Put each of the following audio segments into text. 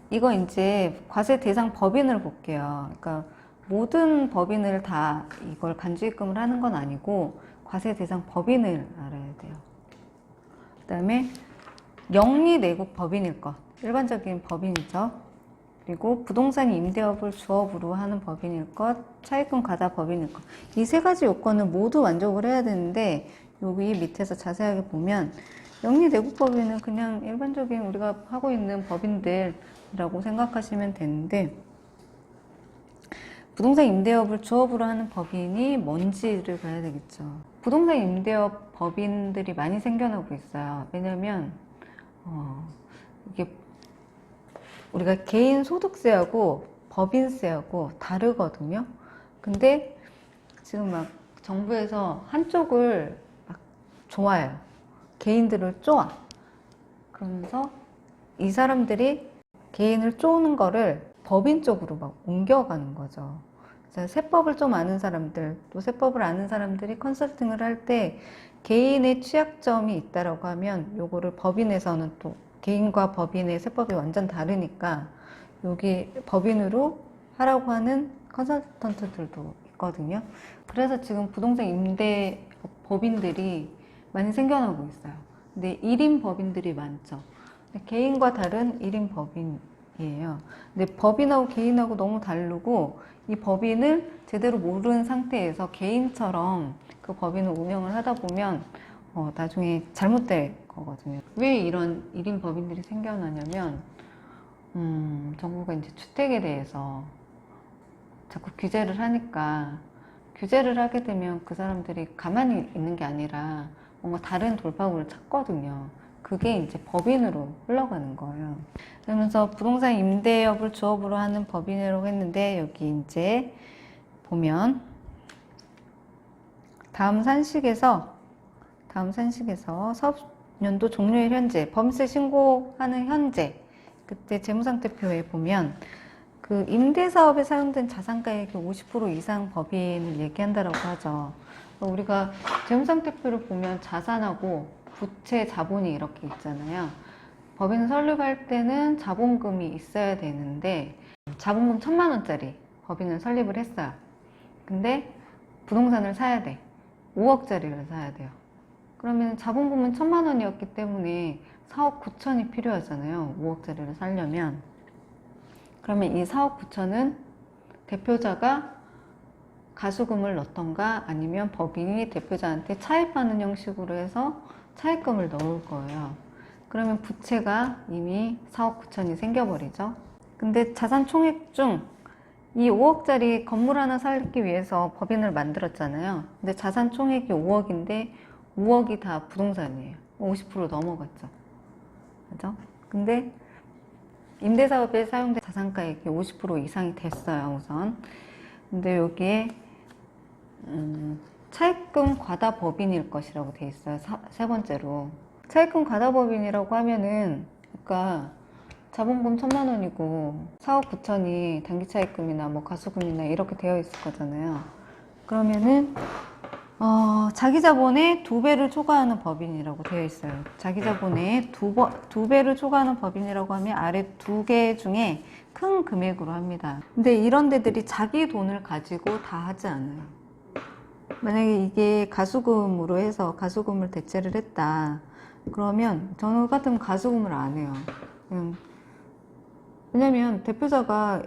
이거 이제 과세 대상 법인을 볼게요. 그러니까 모든 법인을 다 이걸 간주입금을 하는 건 아니고 과세 대상 법인을 알아야 돼요. 그 다음에 영리내국 법인일 것, 일반적인 법인이죠. 그리고 부동산 임대업을 주업으로 하는 법인일 것, 차입금 과다 법인일 것. 이 세 가지 요건을 모두 만족을 해야 되는데 여기 밑에서 자세하게 보면 영리내국 법인은 그냥 일반적인 우리가 하고 있는 법인들이라고 생각하시면 되는데 부동산 임대업을 주업으로 하는 법인이 뭔지를 봐야 되겠죠. 부동산 임대업 법인들이 많이 생겨나고 있어요. 왜냐면 이게 우리가 개인 소득세하고 법인세하고 다르거든요. 근데 지금 막 정부에서 한쪽을 막 좋아해요. 개인들을 쪼아. 그러면서 이 사람들이 개인을 쪼는 거를 법인 쪽으로 막 옮겨가는 거죠. 세법을 좀 아는 사람들, 또 세법을 아는 사람들이 컨설팅을 할 때 개인의 취약점이 있다라고 하면 요거를 법인에서는 또 개인과 법인의 세법이 완전 다르니까 여기 법인으로 하라고 하는 컨설턴트들도 있거든요. 그래서 지금 부동산 임대 법인들이 많이 생겨나고 있어요. 근데 1인 법인들이 많죠. 개인과 다른 1인 법인이에요. 근데 법인하고 개인하고 너무 다르고 이 법인을 제대로 모르는 상태에서 개인처럼 그 법인을 운영을 하다 보면 나중에 잘못될 거거든요. 왜 이런 1인 법인들이 생겨나냐면 정부가 이제 주택에 대해서 자꾸 규제를 하니까 규제를 하게 되면 그 사람들이 가만히 있는 게 아니라 뭔가 다른 돌파구를 찾거든요. 그게 이제 법인으로 흘러가는 거예요. 그러면서 부동산 임대업을 주업으로 하는 법인이라고 했는데 여기 이제 보면 다음 산식에서 사업연도 종료일 현재, 법인세 신고하는 현재, 그때 재무상태표에 보면 그 임대사업에 사용된 자산가액의 50% 이상 법인을 얘기한다라고 하죠. 우리가 재무상태표를 보면 자산하고 부채, 자본이 이렇게 있잖아요. 법인 설립할 때는 자본금이 있어야 되는데 자본금 1,000만 원짜리 법인을 설립을 했어요. 근데 부동산을 사야 돼. 5억짜리를 사야 돼요. 그러면 자본금은 1,000만 원이었기 때문에 4억 9천이 필요하잖아요. 5억짜리를 사려면. 그러면 이 4억 9천은 대표자가 가수금을 넣던가 아니면 법인이 대표자한테 차입하는 형식으로 해서 차입금을 넣을 거예요. 그러면 부채가 이미 4억 9천이 생겨버리죠. 근데 자산 총액 중 이 5억짜리 건물 하나 살기 위해서 법인을 만들었잖아요. 근데 자산 총액이 5억인데 5억이 다 부동산이에요. 50% 넘어갔죠. 그죠? 근데 임대사업에 사용된 자산가액이 50% 이상이 됐어요, 우선. 근데 여기에 차입금 과다 법인일 것이라고 돼 있어요. 세 번째로. 차입금 과다 법인이라고 하면은, 그러니까 자본금 1,000만 원이고 4억 9천이 단기 차입금이나 뭐 가수금이나 이렇게 되어 있을 거잖아요. 그러면은 자기 자본의 2배를 초과하는 법인이라고 되어 있어요. 자기 자본의 2배를 초과하는 법인이라고 하면 아래 2개 중에 큰 금액으로 합니다. 근데 이런 데들이 자기 돈을 가지고 다 하지 않아요. 만약에 이게 가수금으로 해서 가수금을 대체를 했다. 그러면 저는 같으면 가수금을 안 해요. 왜냐면 대표와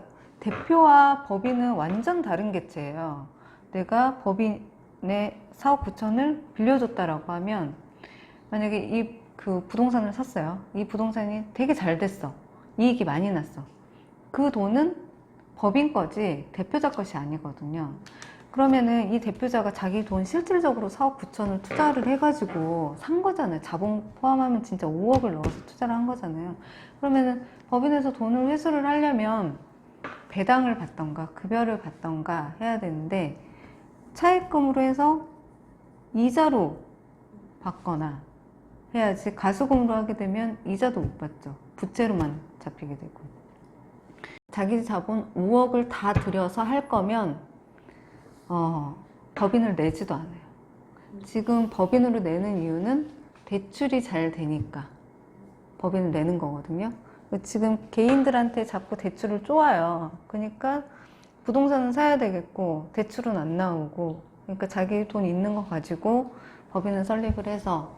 법인은 완전 다른 개체예요. 내가 법인의 4억 9천을 빌려줬다라고 하면 만약에 이 그 부동산을 샀어요. 이 부동산이 되게 잘 됐어. 이익이 많이 났어. 그 돈은 법인 거지 대표자 것이 아니거든요. 그러면은 이 대표자가 자기 돈 실질적으로 4억 9천을 투자를 해가지고 산 거잖아요. 자본 포함하면 진짜 5억을 넣어서 투자를 한 거잖아요. 그러면은 법인에서 돈을 회수를 하려면 배당을 받던가 급여를 받던가 해야 되는데 차입금으로 해서 이자로 받거나 해야지. 가수금으로 하게 되면 이자도 못 받죠. 부채로만 잡히게 되고. 자기 자본 5억을 다 들여서 할 거면 법인을 내지도 않아요. 지금 법인으로 내는 이유는 대출이 잘 되니까 법인을 내는 거거든요. 지금 개인들한테 자꾸 대출을 쪼아요. 그러니까 부동산은 사야 되겠고 대출은 안 나오고, 그러니까 자기 돈 있는 거 가지고 법인을 설립을 해서,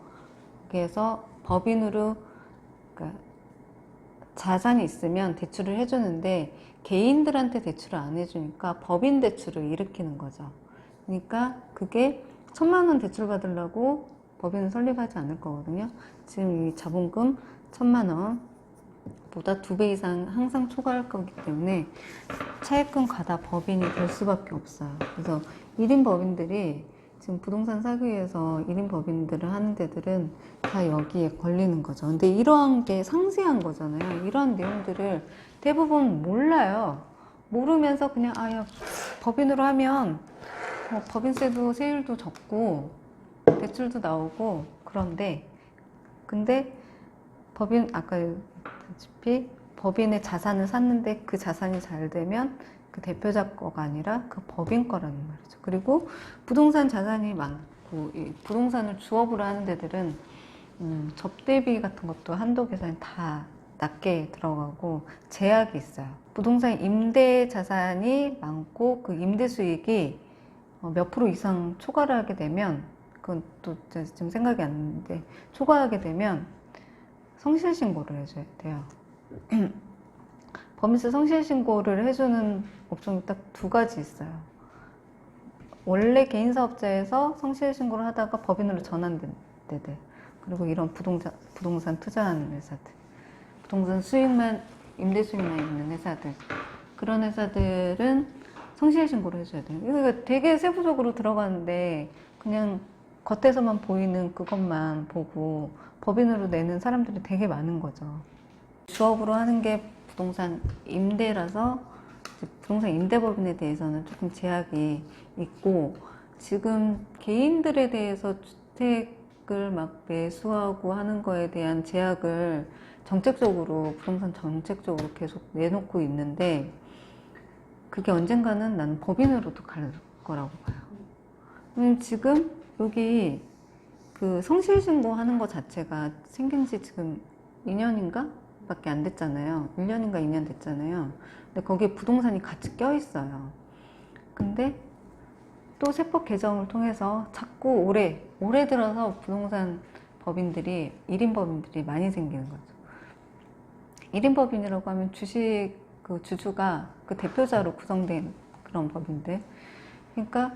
그래서 법인으로, 그러니까 자산이 있으면 대출을 해주는데 개인들한테 대출을 안 해주니까 법인 대출을 일으키는 거죠. 그러니까 그게 1,000만 원 대출 받으려고 법인을 설립하지 않을 거거든요. 지금 이 자본금 1,000만 원 보다 2배 이상 항상 초과할 거기 때문에 차입금 과다 법인이 될 수밖에 없어요. 그래서 1인 법인들이 지금 부동산 사기위해서 1인 법인들을 하는 데들은 다 여기에 걸리는 거죠. 근데 이러한 게 상세한 거잖아요. 이러한 내용들을 대부분 몰라요. 모르면서 그냥 야, 법인으로 하면 법인세도 세율도 적고 대출도 나오고, 그런데 근데 법인, 아까 얘기했다시피 법인의 자산을 샀는데 그 자산이 잘 되면 그 대표자 거가 아니라 그 법인 거라는 말이죠. 그리고 부동산 자산이 많고 이 부동산을 주업으로 하는 데들은 접대비 같은 것도 한도 계산이 다 낮게 들어가고 제약이 있어요. 부동산 임대 자산이 많고 그 임대 수익이 몇 프로 이상 초과를 하게 되면, 그건 또 지금 생각이 안 나는데, 초과하게 되면 성실신고를 해줘야 돼요. 법인세 성실신고를 해주는 업종이 딱 2가지 있어요. 원래 개인사업자에서 성실신고를 하다가 법인으로 전환된 데들, 그리고 이런 부동산 투자하는 회사들, 부동산 수익만, 임대 수익만 있는 회사들, 그런 회사들은 성실신고를 해줘야 돼요. 이거 되게 세부적으로 들어가는데 그냥 겉에서만 보이는 그것만 보고 법인으로 내는 사람들이 되게 많은 거죠. 주업으로 하는 게 부동산 임대라서 부동산 임대법인에 대해서는 조금 제약이 있고, 지금 개인들에 대해서 주택을 막 매수하고 하는 거에 대한 제약을 정책적으로, 부동산 정책적으로 계속 내놓고 있는데, 그게 언젠가는 나는 법인으로도 갈 거라고 봐요. 왜냐면 지금 여기 그 성실신고 하는 것 자체가 생긴 지 지금 2년인가? 밖에 안 됐잖아요. 1년인가 2년 됐잖아요. 근데 거기에 부동산이 같이 껴 있어요. 근데 또 세법 개정을 통해서 자꾸 올해 들어서 부동산 법인들이, 1인 법인들이 많이 생기는 거죠. 1인 법인이라고 하면 주식 그 주주가 그 대표자로 구성된 그런 법인들. 그러니까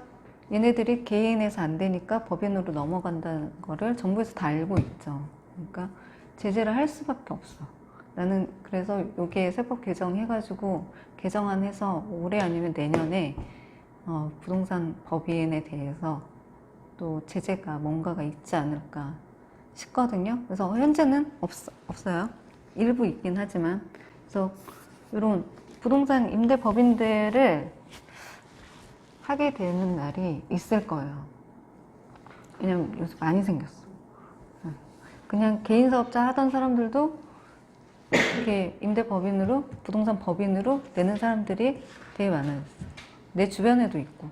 얘네들이 개인에서 안 되니까 법인으로 넘어간다는 거를 정부에서 다 알고 있죠. 그러니까 제재를 할 수밖에 없어. 나는 그래서 여기에 세법 개정해가지고 개정안해서 올해 아니면 내년에 부동산 법인에 대해서 또 제재가 뭔가가 있지 않을까 싶거든요. 그래서 현재는 없어요. 일부 있긴 하지만. 그래서 이런 부동산 임대 법인들을 하게 되는 날이 있을 거예요. 왜냐면 요새 많이 생겼어. 그냥 개인 사업자 하던 사람들도 이렇게 임대 법인으로, 부동산 법인으로 내는 사람들이 되게 많아졌어. 내 주변에도 있고.